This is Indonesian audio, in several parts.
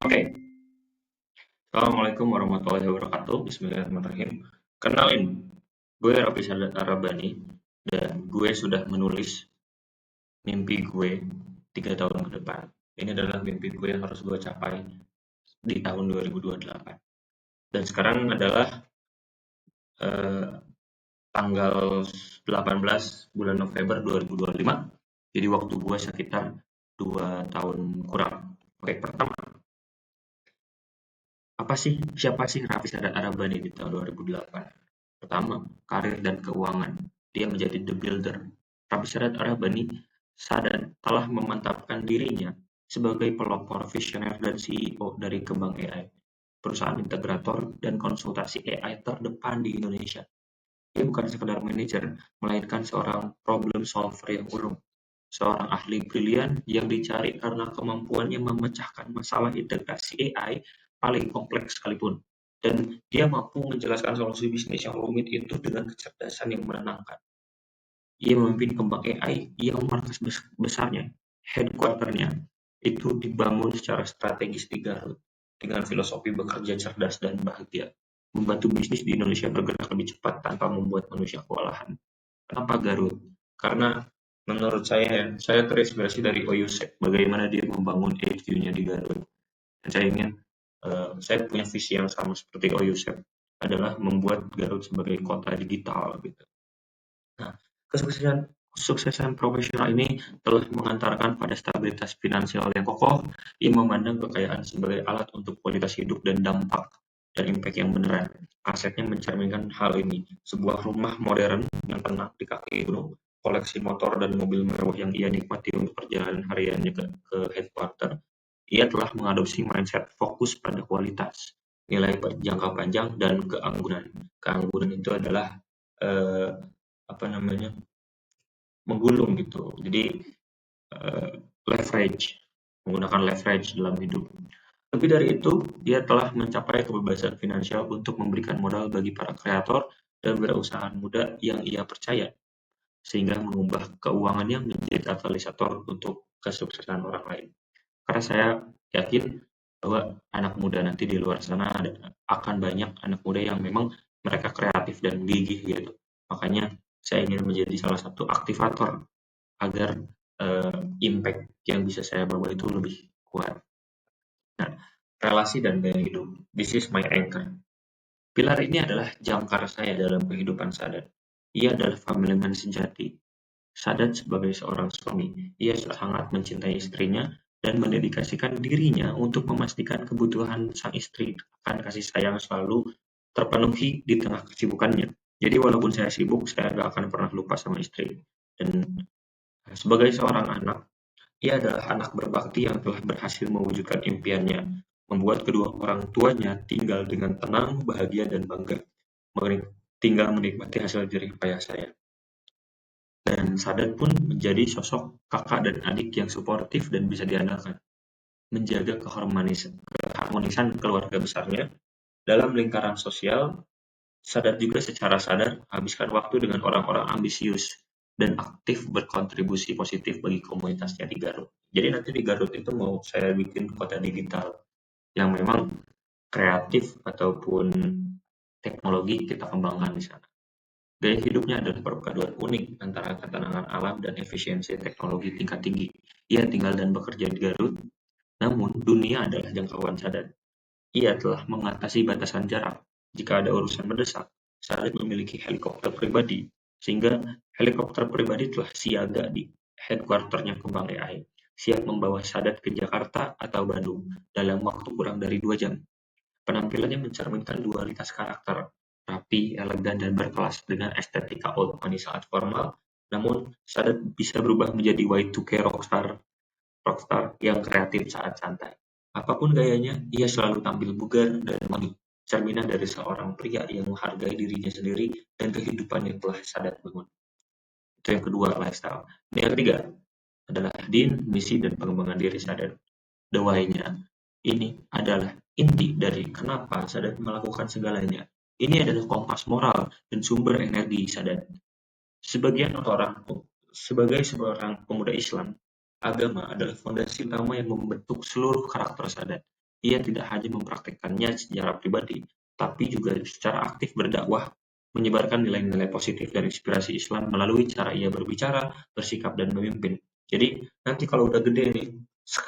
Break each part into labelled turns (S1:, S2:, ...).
S1: Oke, Assalamualaikum warahmatullahi wabarakatuh. Bismillahirrahmanirrahim. Kenalin, gue Raffi Sadat Arabani dan gue sudah menulis mimpi gue 3 tahun ke depan. Ini adalah mimpi gue yang harus gue capai di tahun 2028. Dan sekarang adalah eh, tanggal 18 bulan November 2025. Jadi waktu gue sekitar 2 tahun kurang. Oke, pertama, siapa sih Raffi Sadat Arabani di tahun 2008? Pertama, karir dan keuangan. Dia menjadi the builder. Raffi Sadat Arabani sadar telah memantapkan dirinya sebagai pelopor visioner dan CEO dari Kembang AI, perusahaan integrator dan konsultasi AI terdepan di Indonesia. Dia bukan sekedar manajer, melainkan seorang problem solver yang ulung, seorang ahli brilian yang dicari karena kemampuannya memecahkan masalah integrasi AI paling kompleks sekalipun. Dan dia mampu menjelaskan solusi bisnis yang rumit itu dengan kecerdasan yang menenangkan. Ia memimpin Kembang AI yang markas besarnya, headquarter-nya, itu dibangun secara strategis di Garut, dengan filosofi bekerja cerdas dan bahagia, membantu bisnis di Indonesia bergerak lebih cepat tanpa membuat manusia kewalahan. Kenapa Garut? Karena menurut saya terinspirasi dari Oyusek, bagaimana dia membangun HQ-nya di Garut. Dan saya punya visi yang sama seperti Oyusek, adalah membuat Garut sebagai kota digital gitu. Nah, kesuksesan kesuksesan profesional ini telah mengantarkan pada stabilitas finansial yang kokoh. Ia memandang kekayaan sebagai alat untuk kualitas hidup dan dampak dan impact yang beneran. Asetnya mencerminkan hal ini. Sebuah rumah modern yang tenang di kaki gunung, koleksi motor dan mobil mewah yang ia nikmati untuk perjalanan hariannya ke headquarter. Ia telah mengadopsi mindset fokus pada kualitas, nilai jangka panjang, dan keanggunan. Keanggunan itu adalah eh, apa namanya, menggulung gitu. Jadi eh, leverage, menggunakan leverage dalam hidup. Lebih dari itu, dia telah mencapai kebebasan finansial untuk memberikan modal bagi para kreator dan wirausaha muda yang ia percaya, sehingga mengubah keuangannya menjadi katalisator untuk kesuksesan orang lain. Karena saya yakin bahwa anak muda nanti di luar sana akan banyak anak muda yang memang mereka kreatif dan gigih gitu. Makanya saya ingin menjadi salah satu aktivator agar impact yang bisa saya bawa itu lebih kuat. Nah, relasi dan gaya hidup. This is my anchor. Pilar ini adalah jangkar saya dalam kehidupan Sadat. Ia adalah family man sejati. Sadat sebagai seorang suami, ia sangat mencintai istrinya dan mendedikasikan dirinya untuk memastikan kebutuhan sang istri akan kasih sayang selalu terpenuhi di tengah kesibukannya. Jadi walaupun saya sibuk, saya nggak akan pernah lupa sama istri. Dan sebagai seorang anak, ia adalah anak berbakti yang telah berhasil mewujudkan impiannya, membuat kedua orang tuanya tinggal dengan tenang, bahagia, dan bangga, tinggal menikmati hasil jerih payah saya. Dan Sadat pun menjadi sosok kakak dan adik yang suportif dan bisa diandalkan, menjaga keharmonisan keluarga besarnya. Dalam lingkaran sosial, Sadat juga secara sadar habiskan waktu dengan orang-orang ambisius dan aktif berkontribusi positif bagi komunitasnya di Garut. Jadi nanti di Garut itu mau saya bikin kota digital yang memang kreatif ataupun teknologi kita kembangkan di sana. Gaya hidupnya adalah perpaduan unik antara ketenangan alam dan efisiensi teknologi tingkat tinggi. Ia tinggal dan bekerja di Garut, namun dunia adalah jangkauan Sadat. Ia telah mengatasi batasan jarak. Jika ada urusan mendesak, Sadat memiliki helikopter pribadi, sehingga helikopter pribadi telah siaga di headquarter-nya Kembang AI, siap membawa Sadat ke Jakarta atau Bandung dalam waktu kurang dari 2 jam. Penampilannya mencerminkan dualitas karakter, rapi, elegan, dan berkelas dengan estetika old money saat formal, namun Sadat bisa berubah menjadi Y2K rockstar yang kreatif saat santai. Apapun gayanya, ia selalu tampil bugar dan manis, cerminan dari seorang pria yang menghargai dirinya sendiri dan kehidupan yang telah Sadat bangun. Itu yang kedua, lifestyle. Dan yang ketiga adalah din, misi, dan pengembangan diri Sadat. The why-nya. Ini adalah inti dari kenapa Sadat melakukan segalanya. Ini adalah kompas moral dan sumber energi Sadat. Sebagian orang, sebagai seorang pemuda Islam, agama adalah fondasi utama yang membentuk seluruh karakter Sadat. ia tidak hanya mempraktikkannya secara pribadi, tapi juga secara aktif berdakwah, menyebarkan nilai-nilai positif dan inspirasi Islam melalui cara ia berbicara, bersikap, dan memimpin. Jadi nanti kalau udah gede nih,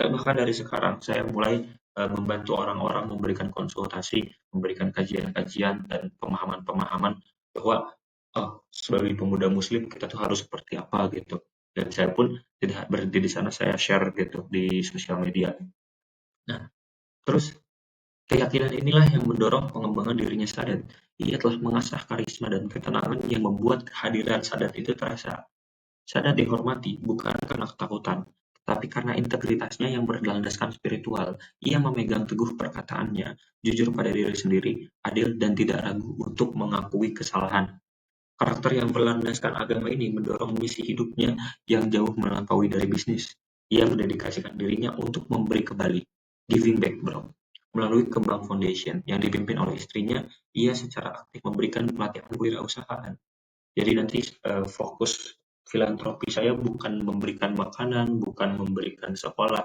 S1: bahkan dari sekarang saya mulai membantu orang-orang, memberikan konsultasi, memberikan kajian-kajian dan pemahaman-pemahaman bahwa sebagai pemuda muslim kita tuh harus seperti apa gitu. Dan saya pun tidak berhenti di sana, saya share gitu di sosial media. Nah, terus keyakinan inilah yang mendorong pengembangan dirinya Sadat. Ia telah mengasah karisma dan ketenangan yang membuat kehadiran Sadat itu terasa. Sadat dihormati bukan karena ketakutan, tetapi karena integritasnya yang berlandaskan spiritual. Ia memegang teguh perkataannya, jujur pada diri sendiri, adil dan tidak ragu untuk mengakui kesalahan. Karakter yang berlandaskan agama ini mendorong misi hidupnya yang jauh melampaui dari bisnis. Ia mendedikasikan dirinya untuk memberi kembali, giving back bro. Melalui Kembang Foundation yang dipimpin oleh istrinya, ia secara aktif memberikan pelatihan kewirausahaan. Jadi nanti fokus filantropi saya bukan memberikan makanan, bukan memberikan sekolah,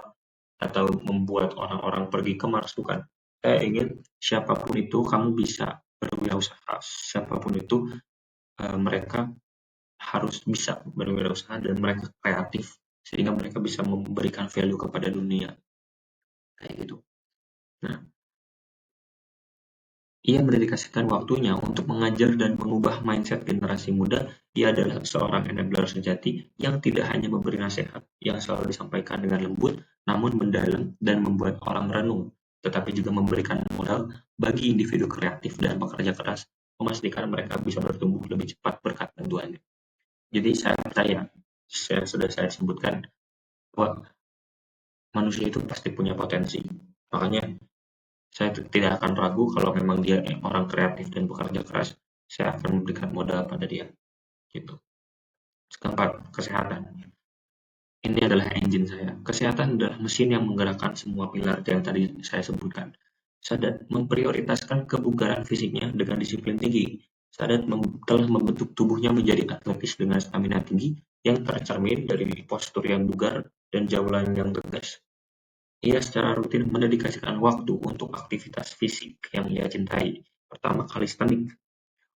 S1: atau membuat orang-orang pergi ke Mars, bukan. Saya ingin siapapun itu kamu bisa berwirausaha, siapapun itu mereka harus bisa berwirausaha dan mereka kreatif sehingga mereka bisa memberikan value kepada dunia kayak gitu. Nah, ia mendedikasikan waktunya untuk mengajar dan mengubah mindset generasi muda. Ia adalah seorang enabler sejati yang tidak hanya memberi nasihat yang selalu disampaikan dengan lembut, namun mendalam dan membuat orang merenung, tetapi juga memberikan modal bagi individu kreatif dan bekerja keras, memastikan mereka bisa bertumbuh lebih cepat berkat bantuannya. Jadi saya percaya, sudah saya sebutkan bahwa manusia itu pasti punya potensi. Makanya saya tidak akan ragu kalau memang dia orang kreatif dan bekerja keras, saya akan memberikan modal pada dia. Gitu. Keempat, kesehatan. Ini adalah engine saya. Kesehatan adalah mesin yang menggerakkan semua pilar yang tadi saya sebutkan. Sadat memprioritaskan kebugaran fisiknya dengan disiplin tinggi. Sadat telah membentuk tubuhnya menjadi atletis dengan stamina tinggi yang tercermin dari postur yang bugar dan jaulan yang tegas. Ia secara rutin mendedikasikan waktu untuk aktivitas fisik yang ia cintai. Pertama, kalistenik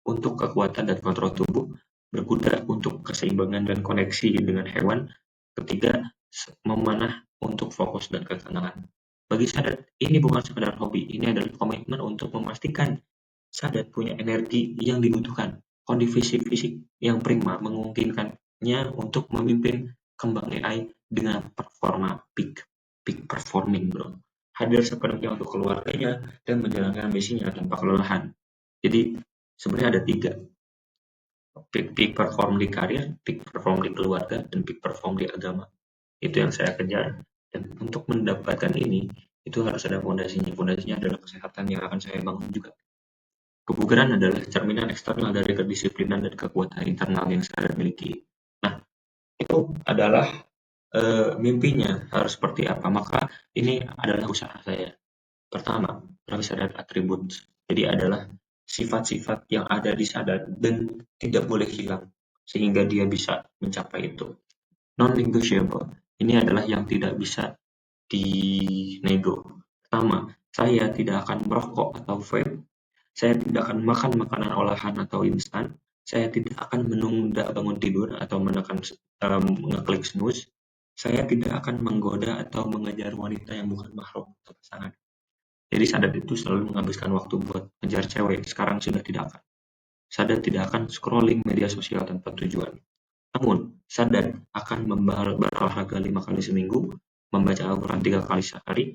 S1: untuk kekuatan dan kontrol tubuh, berkuda untuk keseimbangan dan koneksi dengan hewan, ketiga, memanah untuk fokus dan ketenangan. Bagi Sadat, ini bukan sekedar hobi, ini adalah komitmen untuk memastikan Sadat punya energi yang dibutuhkan, kondisi fisik yang prima memungkinkannya untuk memimpin kembang AI dengan performa peak performing bro. Hadir sepenuhnya untuk keluarganya dan menjalankan misinya tanpa kelelahan. Jadi sebenarnya ada tiga, peak perform di karir, peak perform di keluarga, dan peak perform di agama. Itu yang saya kejar. Dan untuk mendapatkan ini, itu harus ada fondasinya. Fondasinya adalah kesehatan yang akan saya bangun juga. Kebugaran adalah cerminan eksternal dari kedisiplinan dan kekuatan internal yang saya miliki. Nah, itu adalah mimpinya harus seperti apa. Maka ini adalah usaha saya. Pertama, harus ada atribut. Jadi adalah sifat-sifat yang ada di Sadat dan tidak boleh hilang sehingga dia bisa mencapai itu. Non-negotiable. Ini adalah yang tidak bisa dinego. Pertama, saya tidak akan merokok atau vape. Saya tidak akan makan makanan olahan atau instan. Saya tidak akan menunda bangun tidur atau menekan ngeklik snooze. Saya tidak akan menggoda atau mengejar wanita yang bukan mahram atau pasangan. Jadi Sadat itu selalu menghabiskan waktu buat ngejar cewek. Sekarang sudah tidak akan. Sadat tidak akan scrolling media sosial tanpa tujuan. Namun, Sadat akan berolahraga 5 kali seminggu, membaca Al-Quran 3 kali sehari,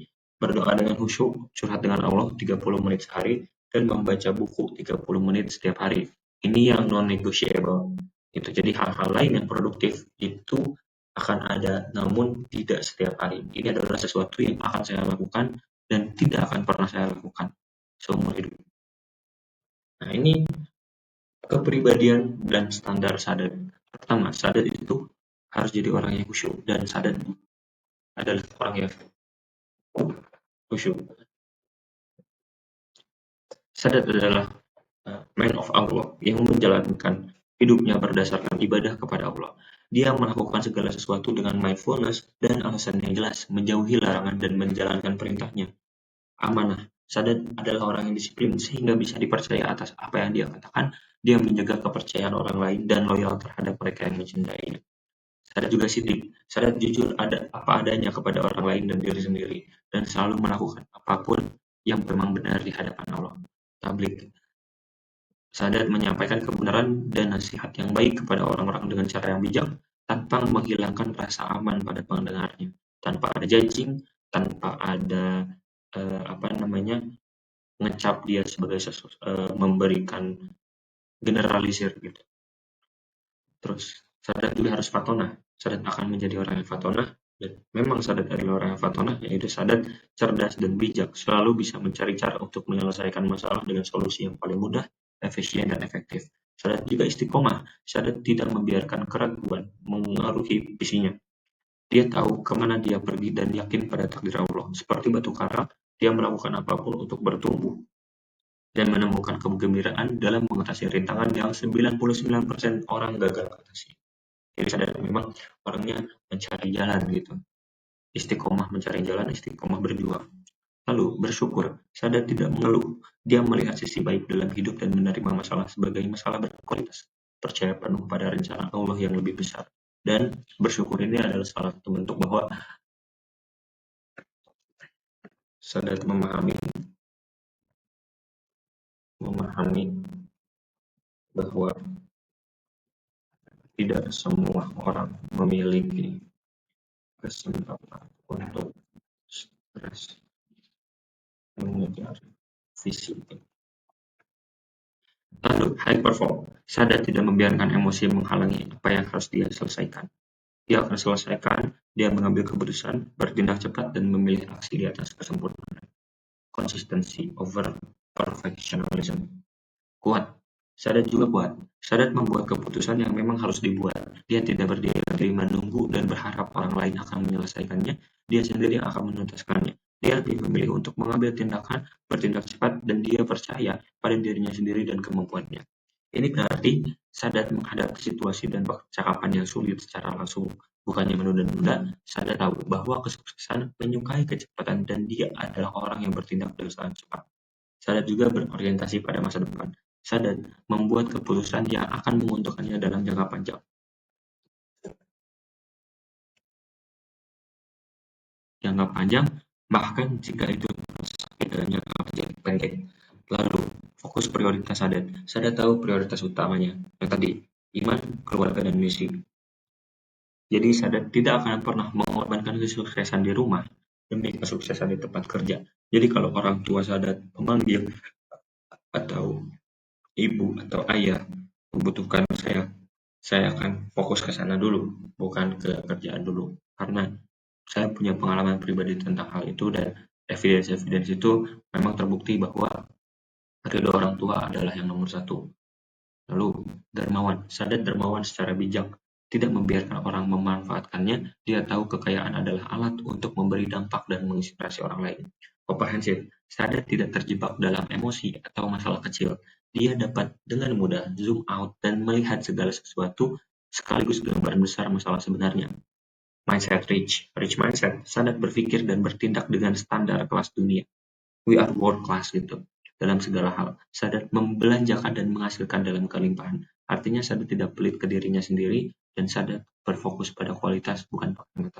S1: berdoa dengan khusyuk, curhat dengan Allah 30 menit sehari, dan membaca buku 30 menit setiap hari. Ini yang non-negotiable. Itu jadi hal-hal lain yang produktif itu akan ada, namun tidak setiap hari. Ini adalah sesuatu yang akan saya lakukan dan tidak akan pernah saya lakukan seumur hidup. Nah, ini kepribadian dan standar Sadat. Pertama, Sadat itu harus jadi orang yang khusyuk dan Sadat adalah orang yang khusyuk. Sadat adalah man of Allah yang menjalankan hidupnya berdasarkan ibadah kepada Allah. Dia melakukan segala sesuatu dengan mindfulness dan alasan yang jelas, menjauhi larangan dan menjalankan perintahnya. amanah. Sadat adalah orang yang disiplin sehingga bisa dipercaya atas apa yang dia katakan. Dia menjaga kepercayaan orang lain dan loyal terhadap mereka yang mencintainya. Sadat juga sidik. Sadat jujur ada apa adanya kepada orang lain dan diri sendiri dan selalu melakukan apapun yang memang benar di hadapan Allah. Tablik. Sadat menyampaikan kebenaran dan nasihat yang baik kepada orang-orang dengan cara yang bijak, tanpa menghilangkan rasa aman pada pendengarnya, tanpa ada judging, tanpa ada apa namanya ngecap dia sebagai memberikan generalisir gitu. Terus Sadat juga harus fatonah. Sadat akan menjadi orang yang fatonah dan memang Sadat adalah orang yang fatonah, yaitu Sadat cerdas dan bijak, selalu bisa mencari cara untuk menyelesaikan masalah dengan solusi yang paling mudah, efisien dan efektif. Sadat juga istiqomah. Sadat tidak membiarkan keraguan mengaruhi visinya. Dia tahu kemana dia pergi dan yakin pada takdir Allah. Seperti batu karang, dia melakukan apapun untuk bertumbuh dan menemukan kegembiraan dalam mengatasi rintangan yang 99% orang gagal atasi. Jadi Sadat memang orangnya mencari jalan gitu. Istiqomah mencari jalan, istiqomah berjuang. Lalu bersyukur, Sadat tidak mengeluh. Dia melihat sisi baik dalam hidup dan menerima masalah sebagai masalah berkualitas. Percaya penuh pada rencana Allah yang lebih besar. Dan bersyukur ini adalah salah satu bentuk bahwa Sadat memahami bahwa tidak semua orang memiliki kesempatan untuk stres mengejar visi. Lalu, high perform. Sadat tidak membiarkan emosi menghalangi apa yang harus dia selesaikan. Dia akan selesaikan, dia mengambil keputusan, bertindak cepat, dan memilih aksi di atas kesempurnaan. Konsistensi over perfectionism. Kuat. Sadat juga kuat. Sadat membuat keputusan yang memang harus dibuat. Dia tidak berdiam diri menunggu dan berharap orang lain akan menyelesaikannya. Dia sendiri yang akan menuntaskannya. Dia lebih memilih untuk mengambil tindakan, bertindak cepat, dan dia percaya pada dirinya sendiri dan kemampuannya. Ini berarti Sadat menghadapi situasi dan percakapan yang sulit secara langsung. Bukannya menunda-nunda, Sadat tahu bahwa kesuksesan menyukai kecepatan dan dia adalah orang yang bertindak dengan sangat cepat. Sadat juga berorientasi pada masa depan. Sadat membuat keputusan yang akan menguntungkannya dalam jangka panjang. Jangka panjang, bahkan jika itu sakit dalam jangka pendek. Lalu, fokus prioritas Sadat. Sadat tahu prioritas utamanya. Yang tadi, iman, keluarga, dan misi. Jadi Sadat tidak akan pernah mengorbankan kesuksesan di rumah demi kesuksesan di tempat kerja. Jadi kalau orang tua Sadat memanggil atau ibu atau ayah membutuhkan saya akan fokus ke sana dulu, bukan ke kerjaan dulu. Karena saya punya pengalaman pribadi tentang hal itu dan evidence itu memang terbukti bahwa ridho orang tua adalah yang nomor satu. Lalu, dermawan. Sadat dermawan secara bijak, tidak membiarkan orang memanfaatkannya. Dia tahu kekayaan adalah alat untuk memberi dampak dan menginspirasi orang lain. Komprehensif. Sadat tidak terjebak dalam emosi atau masalah kecil. Dia dapat dengan mudah zoom out dan melihat segala sesuatu sekaligus gambaran besar masalah sebenarnya. Mindset rich. Rich mindset. Sadat berpikir dan bertindak dengan standar kelas dunia. We are world class gitu dalam segala hal. Sadat membelanjakan dan menghasilkan dalam kelimpahan. Artinya Sadat tidak pelit ke dirinya sendiri dan Sadat berfokus pada kualitas bukan pakem.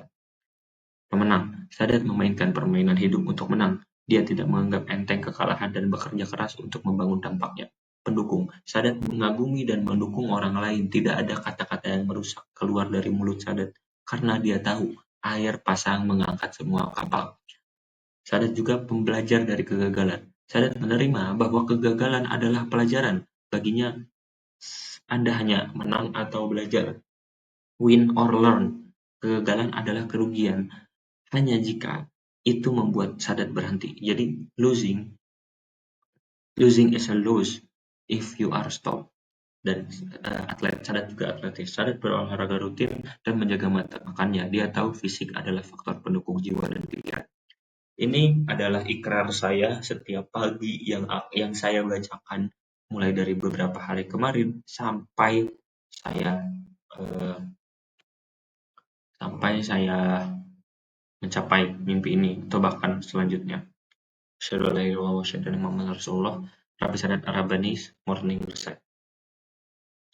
S1: Pemenang. Sadat memainkan permainan hidup untuk menang. Dia tidak menganggap enteng kekalahan dan bekerja keras untuk membangun dampaknya. Pendukung. Sadat mengagumi dan mendukung orang lain. Tidak ada kata-kata yang merusak keluar dari mulut Sadat karena dia tahu air pasang mengangkat semua kapal. Sadat juga pembelajar dari kegagalan. Sadat menerima bahwa kegagalan adalah pelajaran. Baginya, Anda hanya menang atau belajar. Win or learn. Kegagalan adalah kerugian. Hanya jika itu membuat Sadat berhenti. Jadi, losing is a lose if you are stopped. Dan Sadat juga atletis. Sadat berolahraga rutin dan menjaga mata makannya. Dia tahu fisik adalah faktor pendukung jiwa dan pikiran. Ini adalah ikrar saya setiap pagi yang saya bacakan mulai dari beberapa hari kemarin sampai saya eh, sampai saya mencapai mimpi ini atau bahkan selanjutnya. Asyhadu an la ilaha illallah wa asyhadu anna Muhammadar Rasulullah. Rabbi Sadat Arabani Morning Recipe.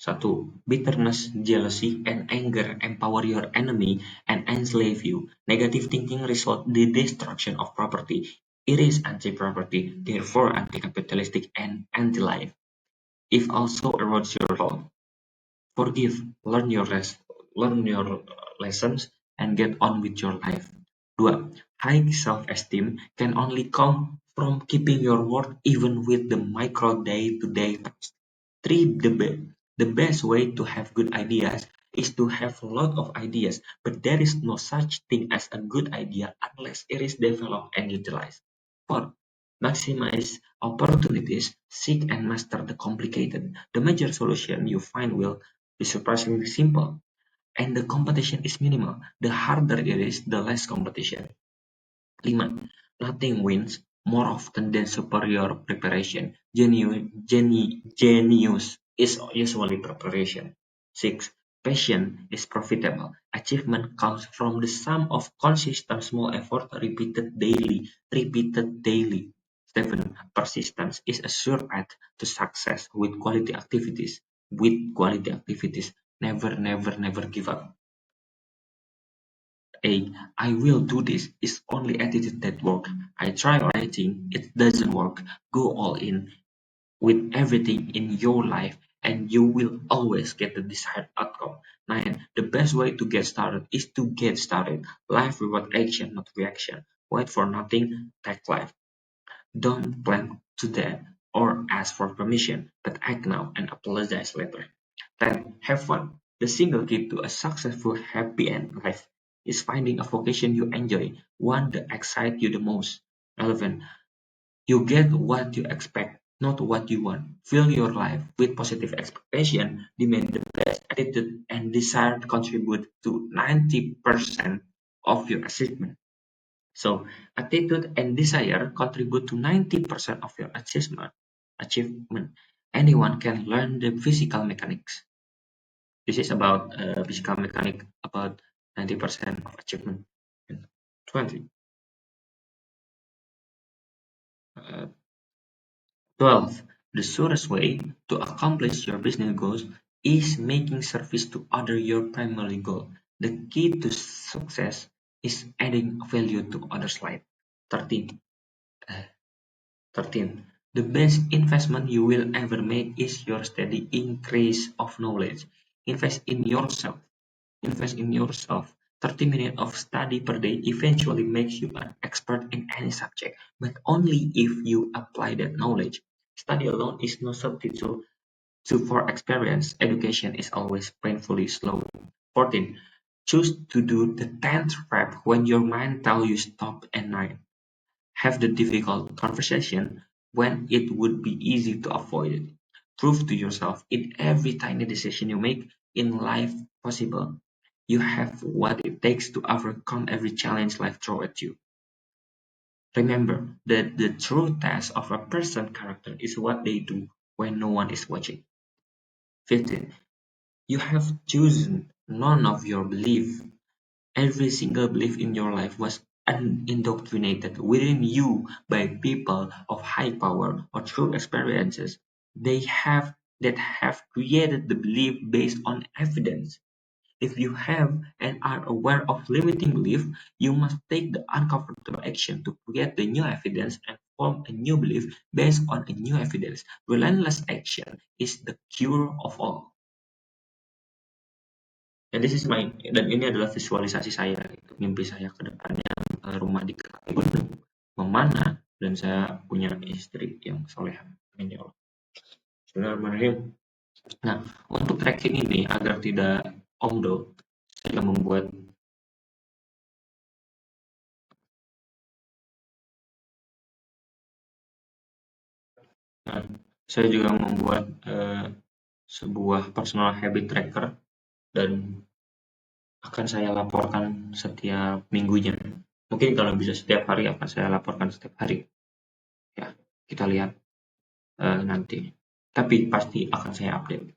S1: 1. Bitterness, jealousy, and anger empower your enemy and enslave you. Negative thinking results in the destruction of property. It is anti-property, therefore anti-capitalistic and anti-life. It also erodes your soul. Forgive, learn your lessons, and get on with your life. 2. High self-esteem can only come from keeping your word even with the micro day-to-day tasks. 3. The best way to have good ideas is to have a lot of ideas, but there is no such thing as a good idea unless it is developed and utilized. 4. Maximize opportunities, seek and master the complicated. The major solution you find will be surprisingly simple, and the competition is minimal. The harder it is, the less competition. 5. Nothing wins more often than superior preparation. Genius is usually preparation. 6. Passion is profitable. Achievement comes from the sum of consistent small effort repeated daily. Repeated daily. 7. Persistence is a sure path to success with quality activities. With quality activities. Never, never, never give up. A "I will do this" is only attitude that works. I try writing, it doesn't work. Go all in with everything in your life and you will always get the desired outcome. 9. The best way to get started is to get started. Life reward action, not reaction. Wait for nothing, take life. Don't plan today or ask for permission, but act now and apologize later. 10. Have fun. The single key to a successful happy end life is finding a vocation you enjoy, one that excites you the most. 11. You get what you expect, not what you want. Fill your life with positive expectation, demand the best attitude, and desire to contribute to 90% of your achievement. So, attitude and desire contribute to 90% of your achievement. Anyone can learn the physical mechanics. This is about physical mechanic about 90% of achievement. 20. 12. The surest way to accomplish your business goals is making service to other your primary goal. The key to success is adding value to others' life. 13. 13. The best investment you will ever make is your steady increase of knowledge. Invest in yourself. Invest in yourself. 30 minutes of study per day eventually makes you an expert in any subject, but only if you apply that knowledge. Study alone is no substitute for experience. Education is always painfully slow. 14. Choose to do the 10th rep when your mind tells you stop at 9. Have the difficult conversation when it would be easy to avoid it. Prove to yourself in every tiny decision you make in life possible. You have what it takes to overcome every challenge life throws at you. Remember that the true test of a person's character is what they do when no one is watching. 15. You have chosen none of your belief. Every single belief in your life was indoctrinated within you by people of high power or through experiences that have created the belief based on evidence. If you have and are aware of limiting belief, you must take the uncomfortable action to create the new evidence and form a new belief based on a new evidence. Relentless action is the cure of all. Dan ini adalah visualisasi saya, gitu. Mimpi saya ke depannya rumah di kaki gunung, memanah, dan saya punya istri yang soleha. Amin ya Allah. Bismillahirrahmanirrahim. Nah, untuk tracking ini agar tidak omdo, saya membuat saya juga membuat sebuah personal habit tracker dan akan saya laporkan setiap minggunya. Mungkin kalau bisa setiap hari akan saya laporkan setiap hari. Ya, kita lihat nanti. Tapi pasti akan saya update.